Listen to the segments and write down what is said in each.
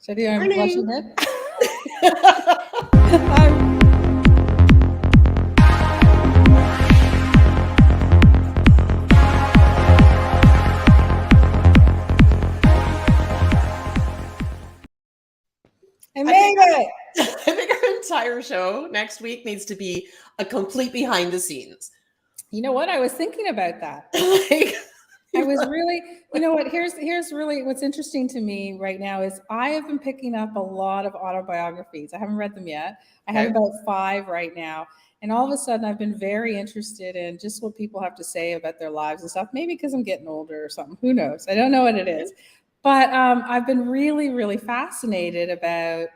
Should I do my blushing head? I made it. I think our entire show next week needs to be a complete behind the scenes. You know what? I was thinking about that. I was really, you know what? Here's really what's interesting to me right now is I have been picking up a lot of autobiographies. I haven't read them yet. I have about 5 right now. And all of a sudden, I've been very interested in just what people have to say about their lives and stuff. Maybe because I'm getting older or something. Who knows? I don't know what it is. But I've been really, really fascinated about,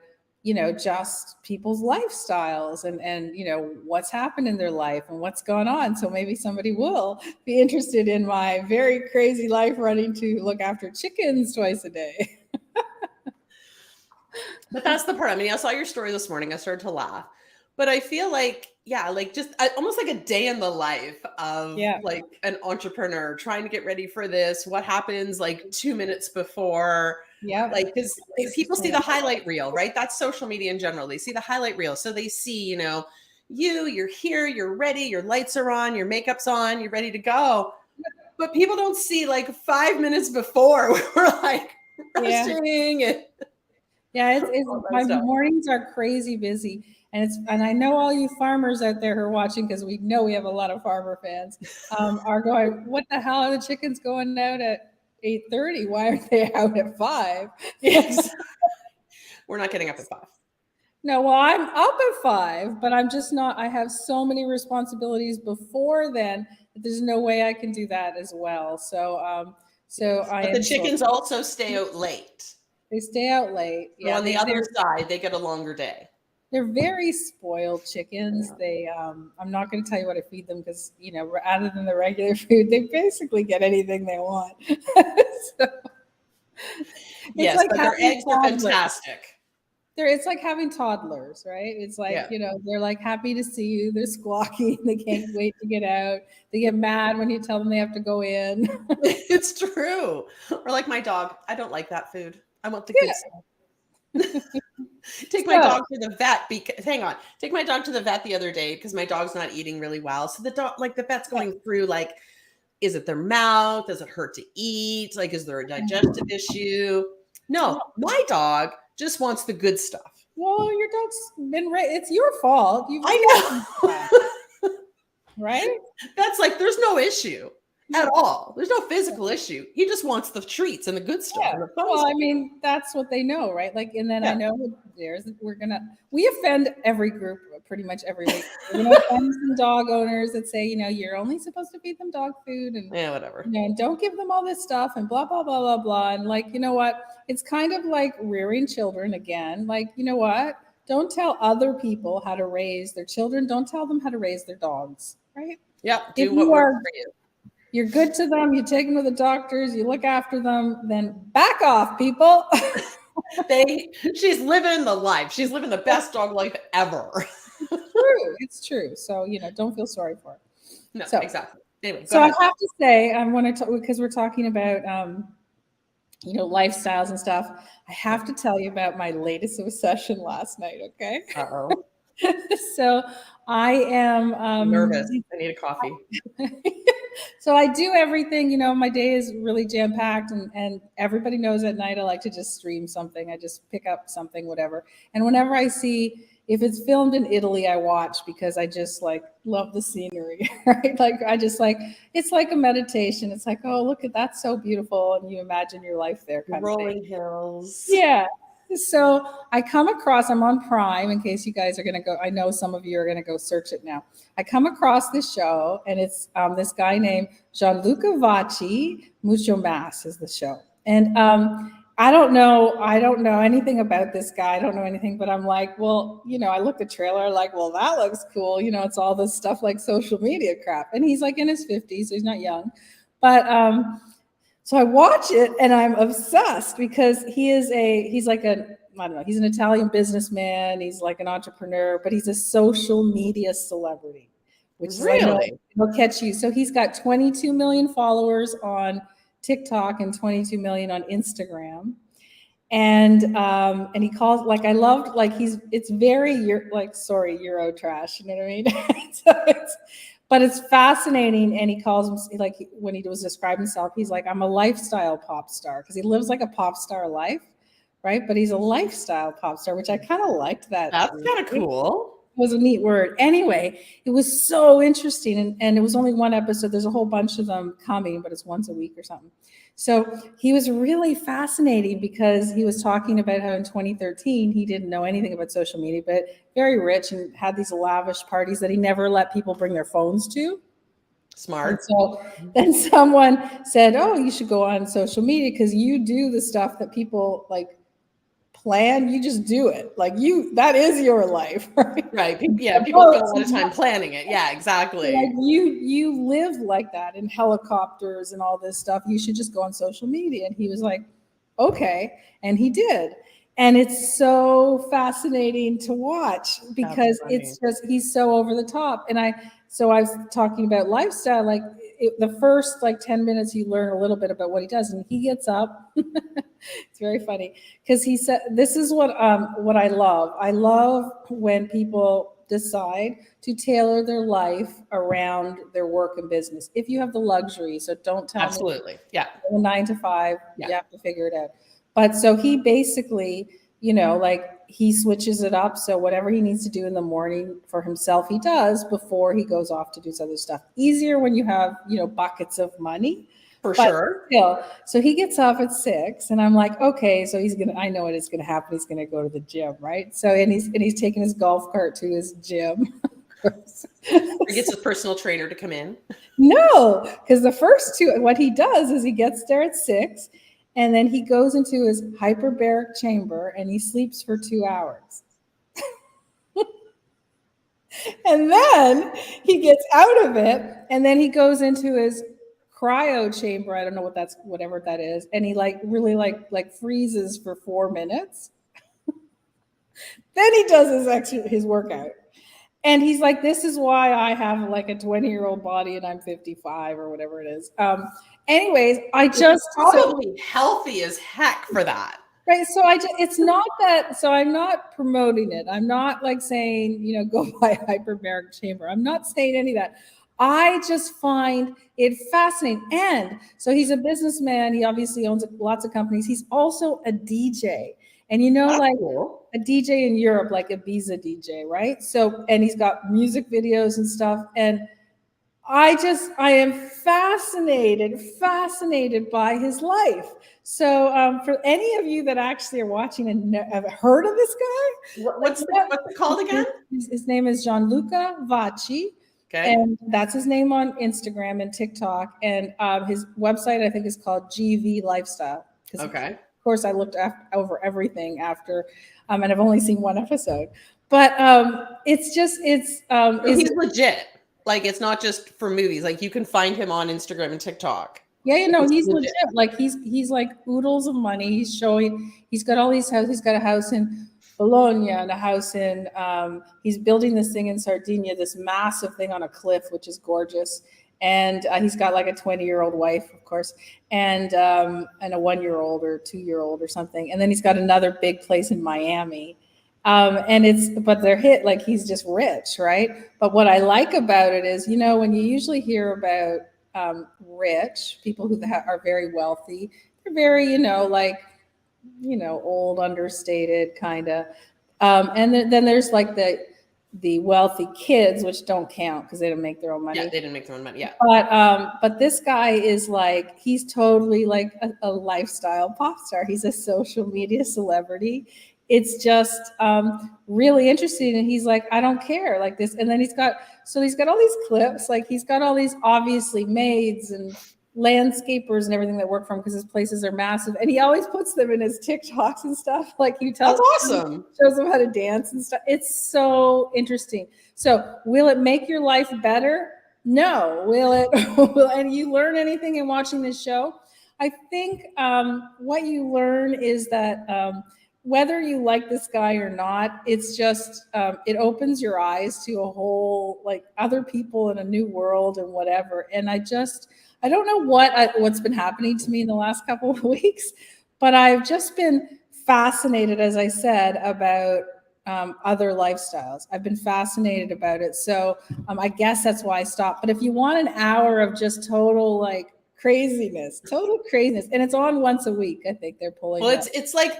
you know, just people's lifestyles and, you know, what's happened in their life and what's going on. So maybe somebody will be interested in my very crazy life running to look after chickens twice a day. But that's the part. I mean, I saw your story this morning. I started to laugh. But I feel like, like just almost like a day in the life of like an entrepreneur trying to get ready for this. What happens like 2 minutes before? Yeah. Like, because people see the highlight reel, right? That's social media in general. They see the highlight reel. So they see, you know, you're here, you're ready, your lights are on, your makeup's on, you're ready to go. But people don't see like 5 minutes before we're like rushing. My mornings are crazy busy. And I know all you farmers out there who are watching, because we know we have a lot of farmer fans, are going, what the hell are the chickens going out at 8:30? Why aren't they out at 5? Yes. We're not getting up at 5. No, well, I'm up at 5, but I'm just not. I have so many responsibilities before then that there's no way I can do that as well. So But the chickens also stay out late. They stay out late. So on the other side, they get a longer day. They're very spoiled chickens. They, I'm not going to tell you what I feed them because, you know, other than the regular food, they basically get anything they want. Yes, like but their eggs are fantastic. It's like having toddlers, right? It's like, you know, they're like happy to see you. They're squawking. They can't wait to get out. They get mad when you tell them they have to go in. It's true. Or like my dog. I don't like that food. I want the good stuff. Take my dog to the vet take my dog to the vet the other day because my dog's not eating really well. So the dog, like the vet's going through like, is it their mouth? Does it hurt to eat? Like, is there a digestive issue? No, my dog just wants the good stuff. Well, your dog's been it's your fault. I know. Right? That's like, there's no issue at all. There's no physical issue. He just wants the treats and the good stuff. Yeah. Well, I mean, that's what they know, right? Like, and then I know we offend every group pretty much every week. You know, some dog owners that say, you know, you're only supposed to feed them dog food and whatever. You know, and don't give them all this stuff and blah, blah, blah, blah, blah. And like, you know what? It's kind of like rearing children again. Like, you know what? Don't tell other people how to raise their children. Don't tell them how to raise their dogs, right? Yeah. Do what works for you. You're good to them. You take them to the doctors. You look after them. Then back off, people. She's living the life. She's living the best dog life ever. It's true. So, you know, don't feel sorry for it. No, exactly. Anyway, so I have to say, I want to talk because we're talking about, you know, lifestyles and stuff. I have to tell you about my latest obsession last night. Okay. Uh-oh. So I am nervous. I need a coffee. So I do everything, you know, my day is really jam-packed and everybody knows at night I like to just stream something. I just pick up something, whatever. And whenever I see, if it's filmed in Italy, I watch because I just like love the scenery, right? Like I just like, it's like a meditation. It's like, oh, look at that's so beautiful. And you imagine your life there. Rolling hills. Yeah. So I come across, I'm on Prime in case you guys are going to go. I know some of you are going to go search it now. I come across this show and it's this guy named Gianluca Vacchi, Mucho Mas is the show. And I don't know anything about this guy. I don't know anything, but I'm like, well, you know, I looked at the trailer like, well, that looks cool. You know, it's all this stuff like social media crap. And he's like in his 50s, so he's not young. But so I watch it and I'm obsessed because he's an Italian businessman. He's like an entrepreneur, but he's a social media celebrity, which is really will catch you. So he's got 22 million followers on TikTok and 22 million on Instagram. And he calls, like, I loved, like, it's very Euro trash, you know what I mean? But it's fascinating. And he calls him, like, when he was describing himself, he's like, I'm a lifestyle pop star, because he lives like a pop star life, right? But he's a lifestyle pop star, which I kind of liked that. That's kind of cool. Was a neat word. Anyway, it was so interesting. And it was only one episode. There's a whole bunch of them coming, but it's once a week or something. So he was really fascinating, because he was talking about how in 2013, he didn't know anything about social media, but very rich and had these lavish parties that he never let people bring their phones to. Smart. And so then someone said, oh, you should go on social media, because you do the stuff that people like plan, you just do it, like that is your life, right? Yeah, people spend a lot of time planning it. Yeah, exactly. Like you live like that in helicopters and all this stuff. You should just go on social media. And he was like, okay, and he did. And it's so fascinating to watch, because it's just, he's so over the top. And I was talking about lifestyle, like the first like 10 minutes, you learn a little bit about what he does, and he gets up. It's very funny, because he said, this is what I love. I love when people decide to tailor their life around their work and business. If you have the luxury, so don't tell Absolutely. me. Yeah. 9 to 5, you have to figure it out. But so he basically, like, he switches it up. So whatever he needs to do in the morning for himself, he does before he goes off to do this other stuff. Easier when you have, buckets of money. For sure. Still, so he gets off at 6, and I'm like, okay, so I know what is gonna happen. He's gonna go to the gym, right? So and he's taking his golf cart to his gym. He gets his personal trainer to come in. No, because the first two, what he does is he gets there at 6, and then he goes into his hyperbaric chamber and he sleeps for 2 hours. And then he gets out of it, and then he goes into his cryo chamber. I don't know whatever that is. And he really freezes for 4 minutes. Then he does his workout. And he's like, this is why I have like a 20-year-old body and I'm 55 or whatever it is. Anyways, it's probably healthy as heck for that. Right. So it's not that, so I'm not promoting it. I'm not like saying, go buy a hyperbaric chamber. I'm not saying any of that. I just find it fascinating. And so he's a businessman. He obviously owns lots of companies. He's also a DJ. And cool. A DJ in Europe, like a Ibiza DJ, right? So, and he's got music videos and stuff. And I am fascinated by his life. So for any of you that actually are watching and have heard of this guy. What's it called again? His name is Gianluca Vacci. Okay. And that's his name on Instagram and TikTok. And his website, I think, is called GV Lifestyle. Okay. Of course, I looked over everything after, and I've only seen one episode. But he's legit. Like, it's not just for movies. Like, you can find him on Instagram and TikTok. Yeah, he's legit. Like, he's like oodles of money. He's got all these houses. He's got a house in Bologna and a house in, he's building this thing in Sardinia, this massive thing on a cliff, which is gorgeous. And he's got like a 20-year-old wife, of course, and a 1-year-old or 2-year-old or something. And then he's got another big place in Miami. But they're hit, like, he's just rich, right? But what I like about it is, when you usually hear about rich people who are very wealthy, they're very, old, understated kind of. And then there's like the wealthy kids, which don't count because they don't make their own money. Yeah, they didn't make their own money. Yeah. But this guy is like, he's totally like a lifestyle pop star. He's a social media celebrity. It's just really interesting. And he's like, I don't care, like this. And then he's got all these clips, like he's got all these obviously maids and landscapers and everything that work for him, because his places are massive, and he always puts them in his TikToks and stuff. Like, that's awesome. Shows them how to dance and stuff. It's so interesting. So will it make your life better? No. Will it? And you learn anything in watching this show? I think what you learn is that whether you like this guy or not, it's just it opens your eyes to a whole, like, other people in a new world and whatever. And I don't know what's been happening to me in the last couple of weeks, but I've just been fascinated, as I said, about other lifestyles. I've been fascinated about it. So I guess that's why I stopped. But if you want an hour of just total like craziness, and it's on once a week, I think they're pulling. Well, that. it's like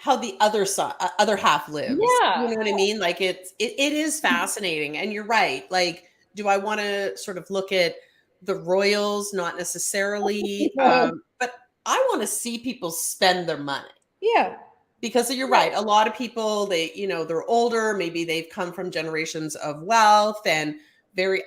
how the other side, other half lives. Yeah. You know what I mean? Like it is fascinating, and you're right. Like, do I want to sort of look at the royals? Not necessarily, but I want to see people spend their money. Yeah. Because you're right. A lot of people, they're older. Maybe they've come from generations of wealth and very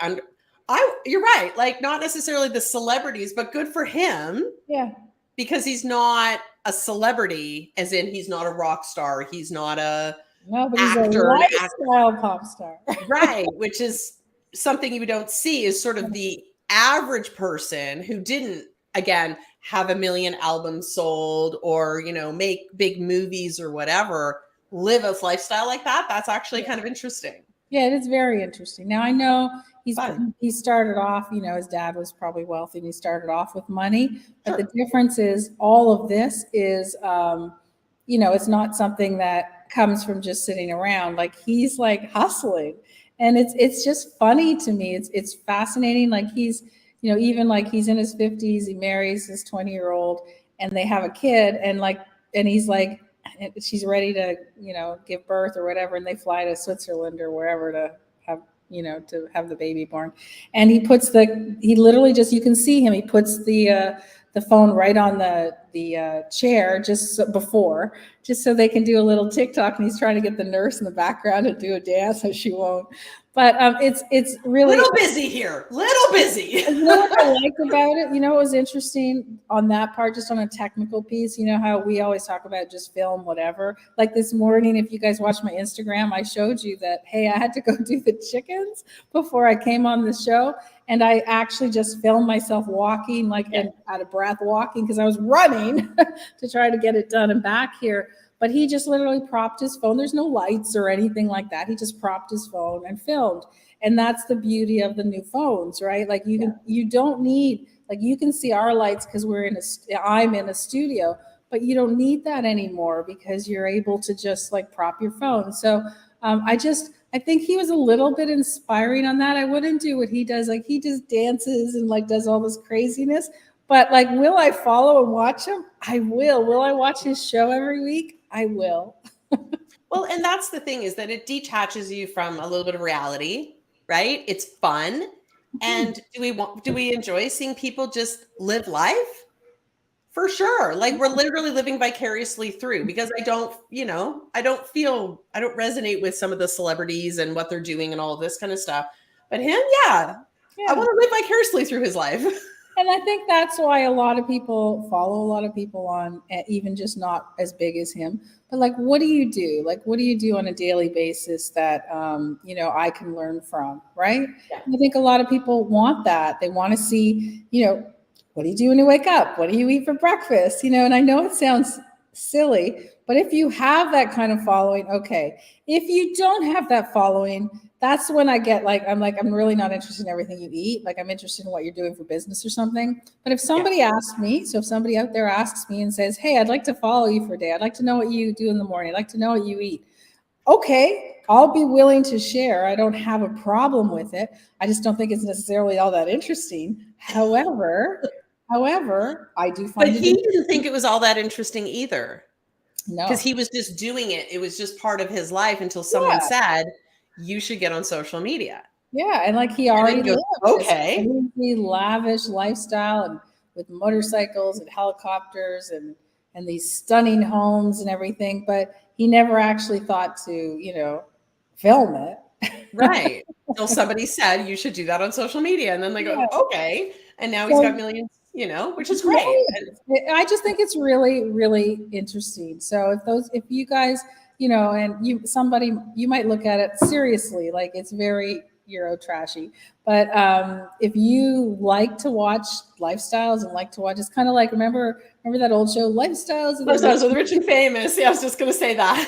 you're right. Like not necessarily the celebrities, but good for him. Yeah. Because he's not a celebrity, as in he's not a rock star. He's not a but actor, he's a lifestyle pop star. Right. Which is something you don't see is sort of the average person who didn't, again, have 1 million albums sold or, make big movies or whatever, live a lifestyle like that. That's actually kind of interesting. Yeah, it is very interesting. Now I know he started off, his dad was probably wealthy and he started off with money. But the difference is all of this is, it's not something that comes from just sitting around. Like he's like hustling. And it's just funny to me. It's fascinating. Like he's, even like he's in his 50s, he marries his 20-year-old and they have a kid and he's like, she's ready to, give birth or whatever. And they fly to Switzerland or wherever to have the baby born. And he literally just, you can see him, he puts the phone right on the chair just so they can do a little TikTok. And he's trying to get the nurse in the background to do a dance, so she won't. But it's really little busy here. Little busy. You know what I liked about it? What was interesting on that part, just on a technical piece, how we always talk about just film whatever. Like this morning, if you guys watch my Instagram, I showed you that, hey, I had to go do the chickens before I came on the show. And I actually just filmed myself walking, and out of breath walking, because I was running to try to get it done and back here. But he just literally propped his phone. There's no lights or anything like that. He just propped his phone and filmed. And that's the beauty of the new phones, right? Like you don't need, like you can see our lights because I'm in a studio, but you don't need that anymore because you're able to just like prop your phone. So I think he was a little bit inspiring on that. I wouldn't do what he does. Like he just dances and like does all this craziness. But like, will I follow and watch him? I will. Will I watch his show every week? I will. Well, and that's the thing, is that it detaches you from a little bit of reality, right? It's fun. And do we enjoy seeing people just live life? For sure. Like we're literally living vicariously through, because I don't resonate with some of the celebrities and what they're doing and all of this kind of stuff. But him, I want to live vicariously through his life. And I think that's why a lot of people follow a lot of people on, even just not as big as him. But like, what do you do? Like, what do you do on a daily basis that, I can learn from, right? Yeah. I think a lot of people want that. They want to see, what do you do when you wake up? What do you eat for breakfast? And I know it sounds silly, but if you have that kind of following, okay. If you don't have that following, that's when I get I'm really not interested in everything you eat. Like I'm interested in what you're doing for business or something. But if somebody asks me, so if somebody out there asks me and says, hey, I'd like to follow you for a day. I'd like to know what you do in the morning. I'd like to know what you eat. Okay, I'll be willing to share. I don't have a problem with it. I just don't think it's necessarily all that interesting. However, I do find But he didn't think it was all that interesting either. No. Because he was just doing it. It was just part of his life until someone said, you should get on social media. Yeah, and like he already goes, okay, this lavish lifestyle and with motorcycles and helicopters and these stunning homes and everything, but he never actually thought to, film it. Right. Until somebody said you should do that on social media, and then they go, okay, and now he's got millions, which is great. I just think it's really, really interesting. So if you guys, and you might look at it seriously, like it's very Euro trashy. But if you like to watch lifestyles and like to watch, it's kind of like, remember that old show, Lifestyles of the Rich and Famous. Yeah, I was just going to say that.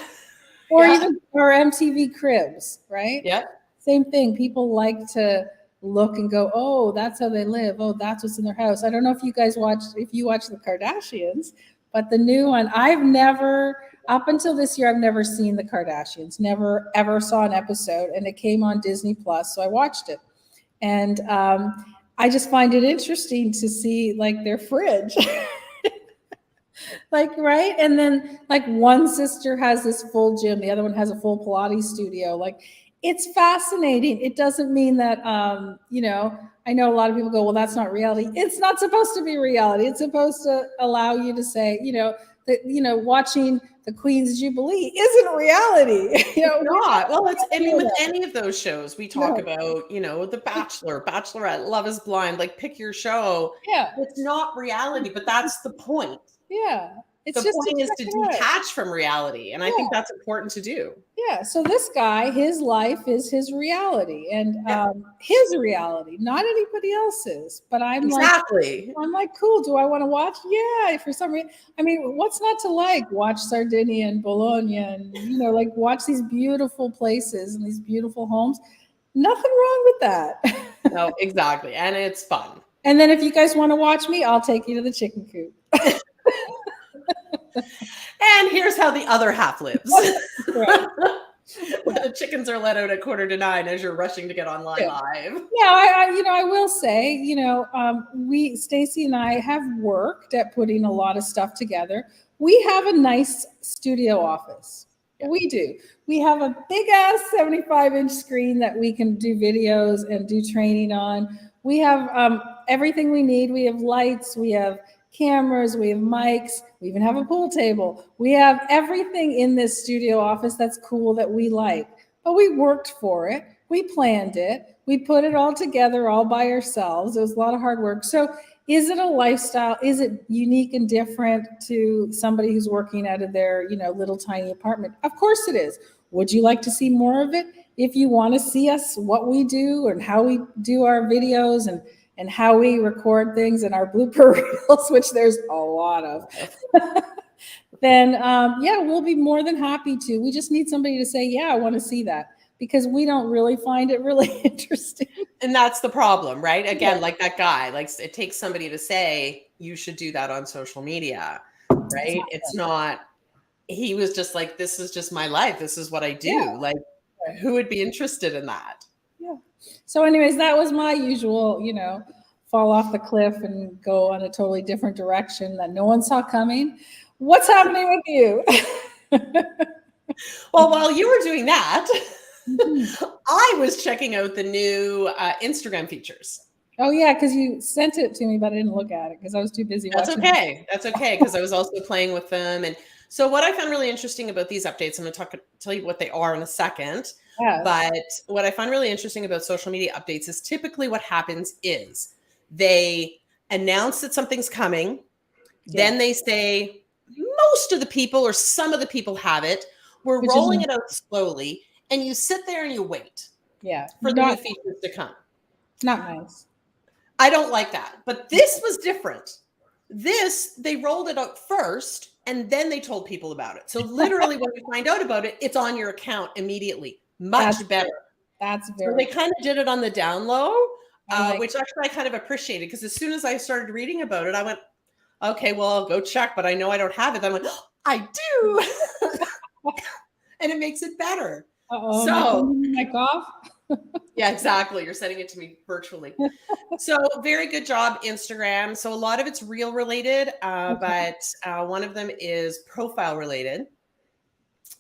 Or even MTV Cribs, right? Yeah. Same thing. People like to look and go, oh, that's how they live. Oh, that's what's in their house. I don't know if you guys watch the Kardashians, but the new one, up until this year, I've never seen the Kardashians, never ever saw an episode, and it came on Disney Plus, so I watched it. And I just find it interesting to see like their fridge. Like, right? And then like one sister has this full gym, the other one has a full Pilates studio. Like, it's fascinating. It doesn't mean that, you know, I know a lot of people go, well, that's not reality. It's not supposed to be reality. It's supposed to allow you to say, you know, that, you know, watching the Queen's Jubilee isn't reality. You know, not. Well, it's, I mean, with any of those shows, we talk about, you know, The Bachelor, Bachelorette, Love is Blind, like pick your show. Yeah. It's not reality, but that's the point. Yeah. It's the point is to detach from reality. And I think that's important to do. Yeah. So this guy, his life is his reality, and his reality, not anybody else's. But I'm like, cool. Do I want to watch? Yeah. For some reason, I mean, what's not to like? Watch Sardinia and Bologna, and you know, like watch these beautiful places and these beautiful homes. Nothing wrong with that. No, exactly. And it's fun. And then if you guys want to watch me, I'll take you to the chicken coop. And here's how the other half lives. Right. The chickens are let out at 8:45 as you're rushing to get online live. Yeah, I will say, you know, Stacy and I have worked at putting a lot of stuff together. We have a nice studio office. Yeah. We do. We have a big ass 75-inch screen that we can do videos and do training on. We have everything we need. We have lights. We have cameras, we have mics, we even have a pool table. We have everything in this studio office that's cool that we like. But we worked for it, we planned it, we put it all together all by ourselves. It was a lot of hard work. So is it a lifestyle? Is it unique and different to somebody who's working out of their, you know, little tiny apartment? Of course it is. Would you like to see more of it? If you want to see us, what we do and how we do our videos and how we record things in our blooper reels, which there's a lot of, then yeah, we'll be more than happy to. We just need somebody to say, yeah, I want to see that, because we don't really find it really interesting. And that's the problem, right? Again, like that guy, like it takes somebody to say, you should do that on social media, right? It's not, he was just like, this is just my life. This is what I do. Yeah. Like, who would be interested in that? Yeah. So anyways, that was my usual, you know, fall off the cliff and go on a totally different direction that no one saw coming. What's happening with you? Well, while you were doing that, I was checking out the new Instagram features. Oh yeah, because you sent it to me, but I didn't look at it because I was too busy watching. That's okay. That's okay, because I was also playing with them. And so what I found really interesting about these updates, I'm going to tell you what they are in a second. Yes. But what I find really interesting about social media updates is typically what happens is they announce that something's coming. Yeah. Then they say most of the people or some of the people have it. We're rolling it out slowly. And you sit there and you wait. Yeah. For the new features to come. Not nice. I don't like that. But this was different. This, they rolled it out first and then they told people about it. So literally when we find out about it, it's on your account immediately. Much better. That's very So they kind of did it on the down low, which actually I kind of appreciated, because as soon as I started reading about it, I went, okay, well, I'll go check, but I know I don't have it. Then I went, oh, I do. And it makes it better. Uh-oh, so mic off. Yeah, exactly. You're sending it to me virtually. So very good job, Instagram. So a lot of it's reel related, but one of them is profile related.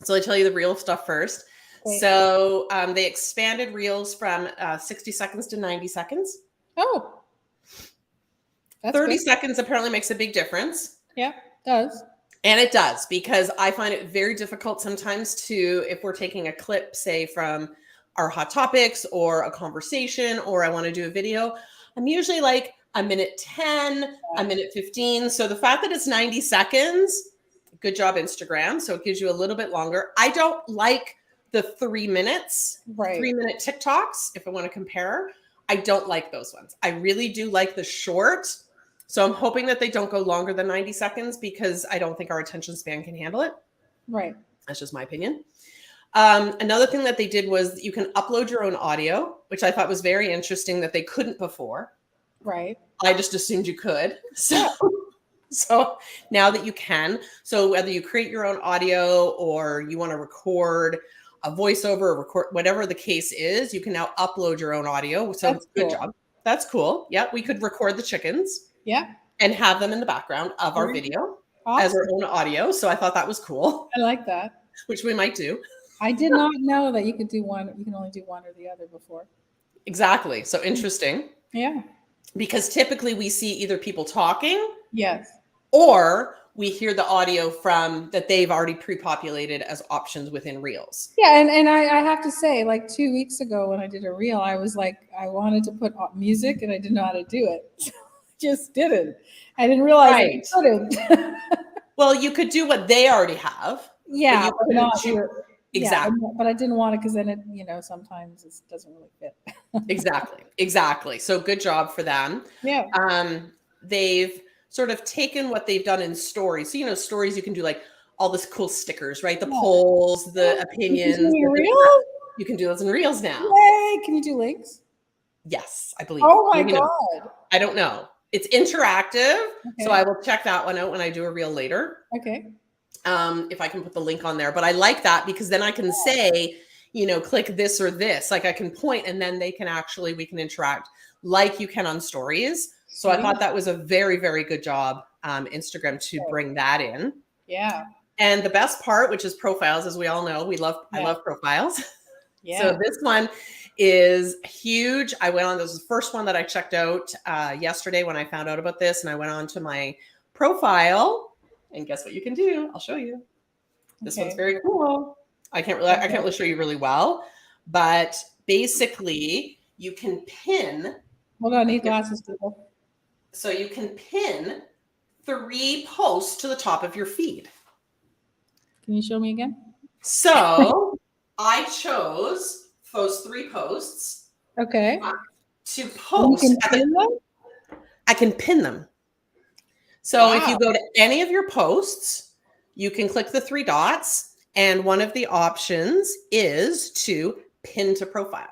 So I tell you the real stuff first. Okay. So they expanded reels from 60 seconds to 90 seconds. Oh, that's 30 seconds apparently makes a big difference. Yeah, it does. And it does, because I find it very difficult sometimes to, if we're taking a clip, say from our hot topics or a conversation, or I want to do a video, I'm usually like a minute 10, a minute 15. So the fact that it's 90 seconds, good job, Instagram. So it gives you a little bit longer. I don't like the 3 minutes, 3-minute TikToks. If I want to compare, I don't like those ones. I really do like the short. So I'm hoping that they don't go longer than 90 seconds, because I don't think our attention span can handle it. Right. That's just my opinion. Another thing that they did was you can upload your own audio, which I thought was very interesting that they couldn't before. Right. I just assumed you could. So So now that you can, so whether you create your own audio or you want to record a voiceover or record whatever the case is, you can now upload your own audio. So That's good cool. job. That's cool. Yeah, we could record the chickens Yeah. and have them in the background of our Very video as our awesome. own audio. So I thought that was cool, I like that. which we might do. I did not know that you could do one. You can only do one or the other before. Exactly. So interesting. Yeah. Because typically we see either people talking Yes. or we hear the audio from that they've already pre-populated as options within Reels. Yeah, and I have to say, like 2 weeks ago when I did a reel, I was like, I wanted to put music and I didn't know how to do it. So I just didn't. I didn't realize Right. I couldn't. Well, you could do what they already have. Yeah, but but you not couldn't your, exactly. Yeah, but I didn't want it because then it, sometimes it doesn't really fit. Exactly. So good job for them. Yeah. They've sort of taken what they've done in stories. So, stories, you can do like all this cool stickers, right? The Yeah. polls, the You opinions. can do reels? You can do those in Reels now. Yay! Can you do links? Yes, I believe. Oh my Maybe no. God. I don't know. It's interactive. Okay. So I will check that one out when I do a reel later. Okay. If I can put the link on there. But I like that because then I can say, click this or this. Like I can point and then we can interact like you can on stories. So I thought that was a very, very good job, Instagram, to bring that in. Yeah. And the best part, which is profiles, as we all know, I love profiles. Yeah. So this one is huge. This was the first one that I checked out yesterday when I found out about this, and I went on to my profile, and guess what you can do? I'll show you. This one's very cool. I can't really show you really well, but basically you can pin. Hold on, I need glasses, people. So you can pin 3 posts to the top of your feed. Can you show me again? So I chose those 3 posts. Okay. To post. I can pin them. So if you go to any of your posts, you can click the 3 dots, and one of the options is to pin to profile.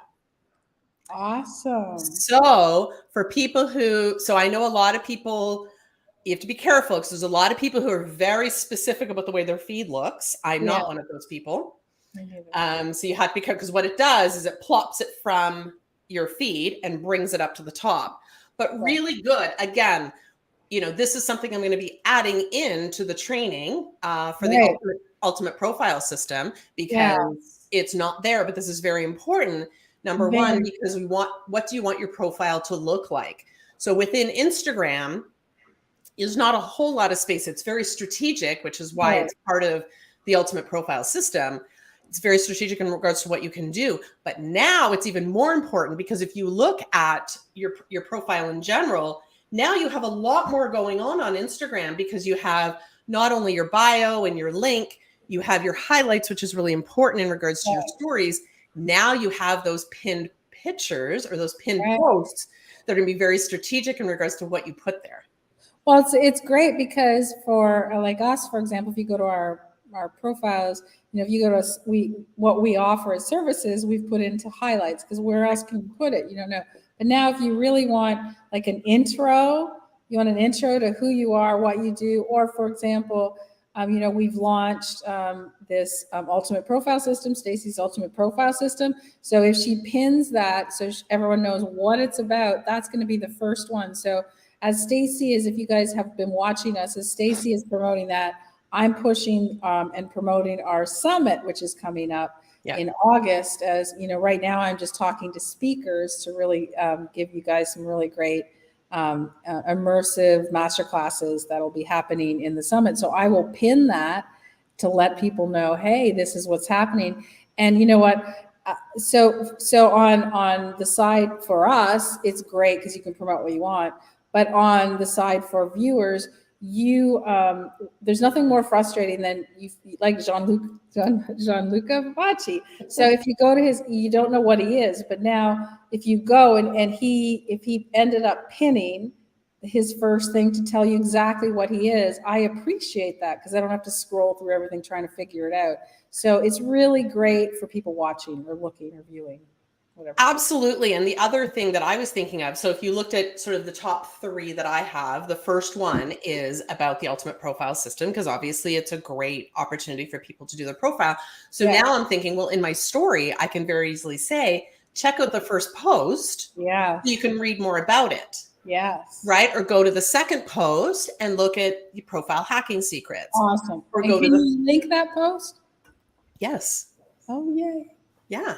Awesome. So for people so I know a lot of people, you have to be careful because there's a lot of people who are very specific about the way their feed looks. I'm not one of those people. So you have to be careful because what it does is it plops it from your feed and brings it up to the top. But really good. Again, this is something I'm going to be adding into the training for the ultimate profile system because it's not there, but this is very important. Number one, because what do you want your profile to look like? So within Instagram, there's not a whole lot of space. It's very strategic, which is why it's part of the ultimate profile system. It's very strategic in regards to what you can do. But now it's even more important because if you look at your profile in general, now you have a lot more going on Instagram because you have not only your bio and your link, you have your highlights, which is really important in regards to your stories. Now you have those pinned pictures or those pinned posts that are going to be very strategic in regards to what you put there. Well, it's great because for like us, for example, if you go to our profiles, if you go to what we offer as services, we've put into highlights because where else can you put it? You don't know. But now if you really want like an intro, you want an intro to who you are, what you do, or for example, we've launched this ultimate profile system, Stacy's ultimate profile system. So if she pins that, so everyone knows what it's about, that's going to be the first one. So as Stacy is, if you guys have been watching us, as Stacy is promoting that, I'm pushing and promoting our summit, which is coming up in August. As right now I'm just talking to speakers to really give you guys some really great immersive masterclasses that'll be happening in the summit. So I will pin that to let people know, hey, this is what's happening. And you know what? So on the side for us, it's great because you can promote what you want. But on the side for viewers, there's nothing more frustrating than like Gianluca Vacci. So if you go to you don't know what he is, but now if you go and if he ended up pinning his first thing to tell you exactly what he is, I appreciate that because I don't have to scroll through everything trying to figure it out. So it's really great for people watching or looking or viewing. whatever. Absolutely. And the other thing that I was thinking of, so if you looked at sort of the top 3 that I have, the first one is about the ultimate profile system, because obviously it's a great opportunity for people to do their profile. So Yeah. now I'm thinking, well, in my story, I can very easily say, check out the first post. Yeah. You can read more about it. Yes. Right? Or go to the second post and look at the profile hacking secrets. Awesome. Or And go to can the you link that post? yes. Oh, yay. Yeah.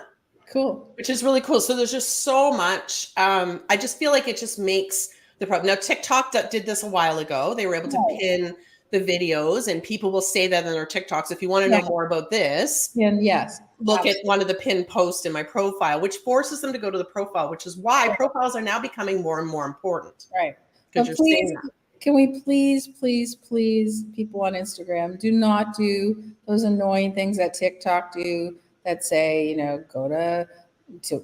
Cool. Which is really cool. So there's just so much. I just feel like it just makes the problem. Now, TikTok did this a while ago. They were able to Right. pin the videos, and people will say that in their TikToks. If you want to Yeah. know more about this, And yes, look absolutely. at one of the pinned posts in my profile, which forces them to go to the profile, which is why profiles are now becoming more and more important. Right. Because But you're please, saying that. can we please, people on Instagram, do not do those annoying things that TikTok do that say, go to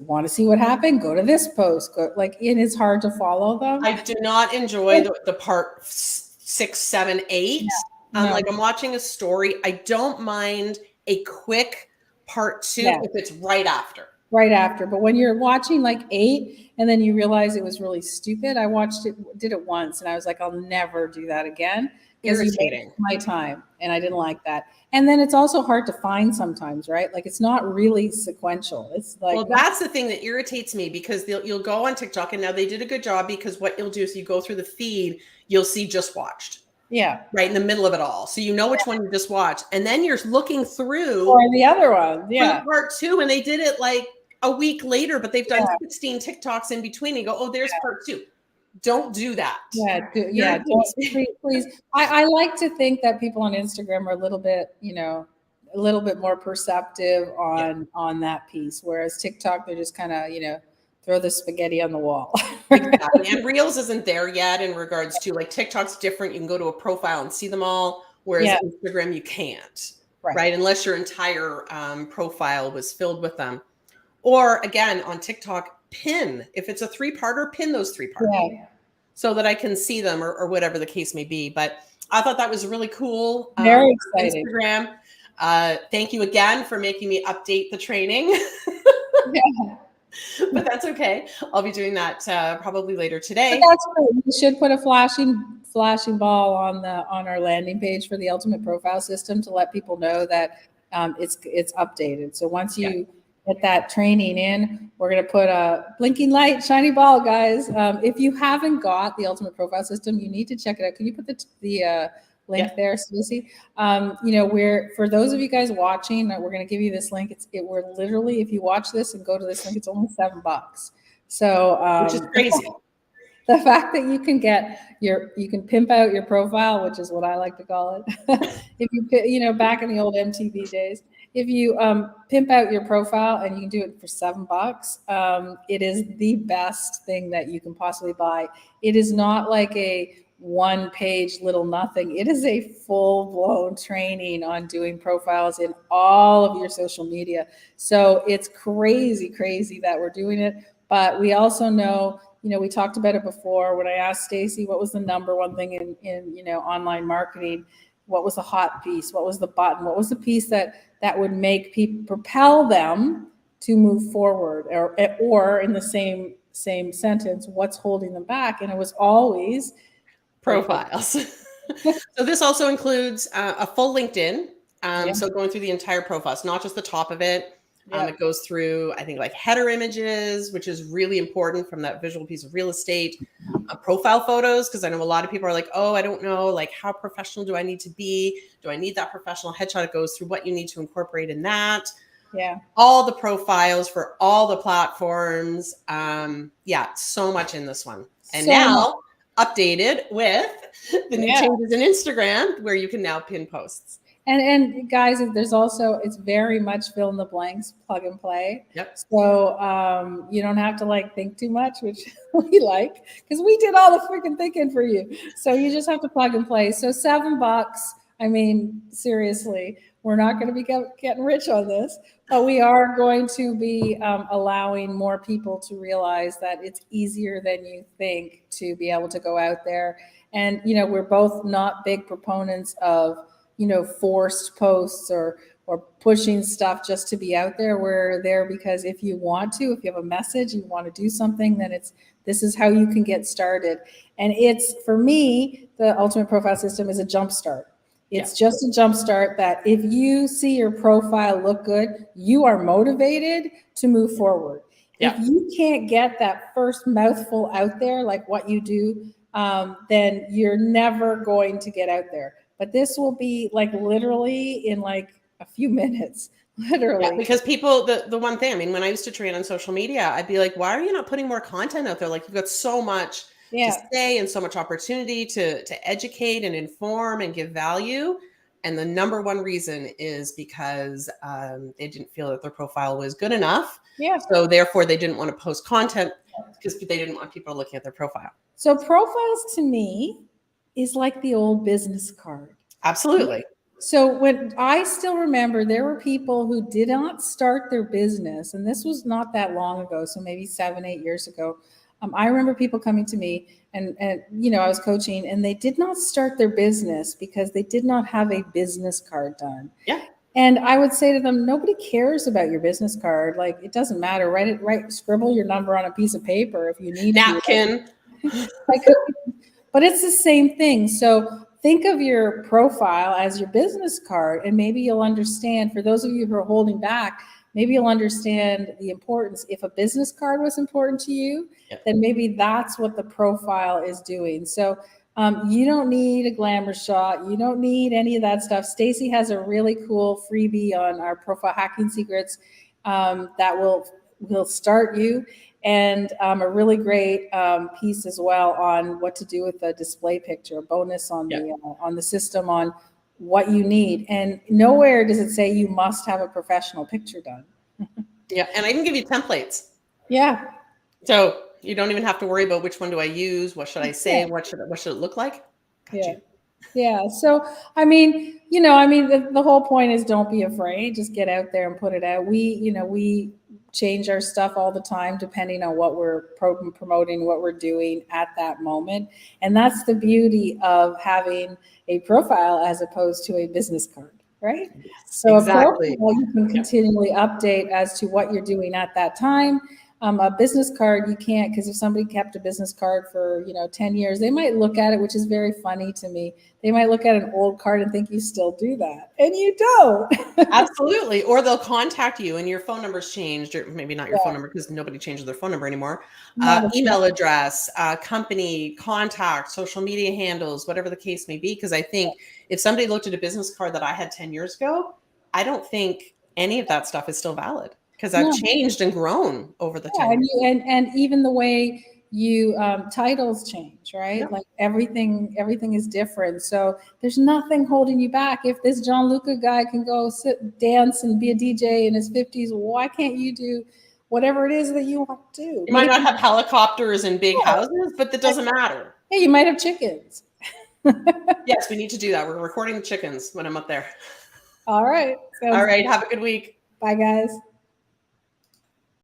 want to see what happened, go to this post. It is hard to follow them. I do not enjoy the part 6, 7, 8. No. Like I'm watching a story. I don't mind a quick part 2 Yeah. if it's right after. Right after. But when you're watching like 8 and then you realize it was really stupid, I did it once and I was like, I'll never do that again. Because you wasted my time and I didn't like that. And then it's also hard to find sometimes, right? Like it's not really sequential. It's like, well, that's the thing that irritates me, because you'll go on TikTok, and now they did a good job, because what you'll do is you go through the feed, you'll see just watched. Yeah. Right in the middle of it all. So you know which one you just watched. And then you're looking through or the other one. Yeah. For the part 2, and they did it like a week later, but they've done 16 TikToks in between, and you go, oh, there's part 2. Don't do that. Yeah. Please. I like to think that people on Instagram are a little bit more perceptive on that piece. Whereas TikTok, they're just kind of, throw the spaghetti on the wall. Exactly. And Reels isn't there yet in regards to, like, TikTok's different. You can go to a profile and see them all, whereas Instagram, you can't. Right. Unless your entire profile was filled with them. Or again, on TikTok, pin. If it's a 3-parter, pin those 3 parts. Yeah. So that I can see them, or whatever the case may be. But I thought that was really cool. Very exciting. Instagram. Thank you again for making me update the training. Yeah. But that's okay. I'll be doing that probably later today. But that's great. We should put a flashing ball on our landing page for the ultimate profile system to let people know that it's updated. So once you get that training in, we're going to put a blinking light, shiny ball, guys. If you haven't got the ultimate profile system, you need to check it out. Can you put the link there, Stacey? For those of you guys watching, we're going to give you this link. We're literally, if you watch this and go to this link, it's only $7. So which is crazy. The fact that you can pimp out your profile, which is what I like to call it. If you back in the old MTV days, if you pimp out your profile and you can do it for $7, it is the best thing that you can possibly buy. It is not like a one-page little nothing. It is a full-blown training on doing profiles in all of your social media. So it's crazy that we're doing it. But we also know, we talked about it before when I asked Stacey what was the number one thing in online marketing. What was the hot piece? What was the button? What was the piece that would make people propel them to move forward? Or in the same sentence, what's holding them back? And it was always profiles. So this also includes a full LinkedIn. So going through the entire profile, it's not just the top of it. It goes through, I think, like header images, which is really important from that visual piece of real estate. Profile photos, because I know a lot of people are like, oh, I don't know, like, how professional do I need to be? Do I need that professional headshot? It goes through what you need to incorporate in that. Yeah. All the profiles for all the platforms. So much in this one. And now updated with the new changes in Instagram, where you can now pin posts. And guys, there's also, it's very much fill in the blanks, plug and play. Yep. So you don't have to think too much, which we like, because we did all the freaking thinking for you. So you just have to plug and play. So $7. I mean, seriously, we're not going to be getting rich on this, but we are going to be allowing more people to realize that it's easier than you think to be able to go out there. And, we're both not big proponents of, forced posts or or pushing stuff just to be out there. We're there because if you want to, if you have a message, you want to do something, then this is how you can get started. And it's, for me, the Ultimate Profile System is a jump start. It's just a jump start that if you see your profile look good, you are motivated to move forward. If you can't get that first mouthful out there, like what you do, then you're never going to get out there. But this will be like literally in like a few minutes, literally. Yeah, because people, the one thing, I mean, when I used to train on social media, I'd be like, why are you not putting more content out there? Like, you've got so much to say and so much opportunity to educate and inform and give value. And the number one reason is because they didn't feel that their profile was good enough. Yeah. So therefore, they didn't want to post content because they didn't want people looking at their profile. So profiles to me is like the old business card. Absolutely. So when I still remember, there were people who did not start their business, and this was not that long ago, so maybe 7, 8 years ago. I remember people coming to me and I was coaching, and they did not start their business because they did not have a business card done. Yeah. And I would say to them, nobody cares about your business card. Like, it doesn't matter. Scribble your number on a piece of paper if you need napkin. But it's the same thing. So think of your profile as your business card, and maybe you'll understand, for those of you who are holding back, maybe you'll understand the importance. If a business card was important to you, then maybe that's what the profile is doing. So you don't need a glamour shot. You don't need any of that stuff. Stacy has a really cool freebie on our profile hacking secrets that will start you. And a really great piece as well on what to do with the display picture, a bonus on the system on what you need. And nowhere does it say you must have a professional picture done. Yeah, and I can give you templates. Yeah. So you don't even have to worry about which one do I use, what should I say, what should it look like? Yeah. So, I mean, the whole point is don't be afraid. Just get out there and put it out. We change our stuff all the time, depending on what we're promoting, what we're doing at that moment. And that's the beauty of having a profile as opposed to a business card, right? Yes, so exactly. A profile you can continually update as to what you're doing at that time. A business card, you can't, because if somebody kept a business card for 10 years, they might look at it, which is very funny to me. They might look at an old card and think you still do that, and you don't. Absolutely. Or they'll contact you and your phone number's changed, or maybe not your phone number because nobody changes their phone number anymore. Email address, company, contact, social media handles, whatever the case may be. Because I think if somebody looked at a business card that I had 10 years ago, I don't think any of that stuff is still valid. Because I've changed and grown over the time. And even the way you titles change, right? Like everything is different. So there's nothing holding you back. If this Gianluca guy can go dance and be a DJ in his 50s, why can't you do whatever it is that you want to do? You might not have helicopters and big houses, but that doesn't matter. Yeah, you might have chickens. Yes, we need to do that. We're recording the chickens when I'm up there. All right. All right. Have a good week. Bye, guys.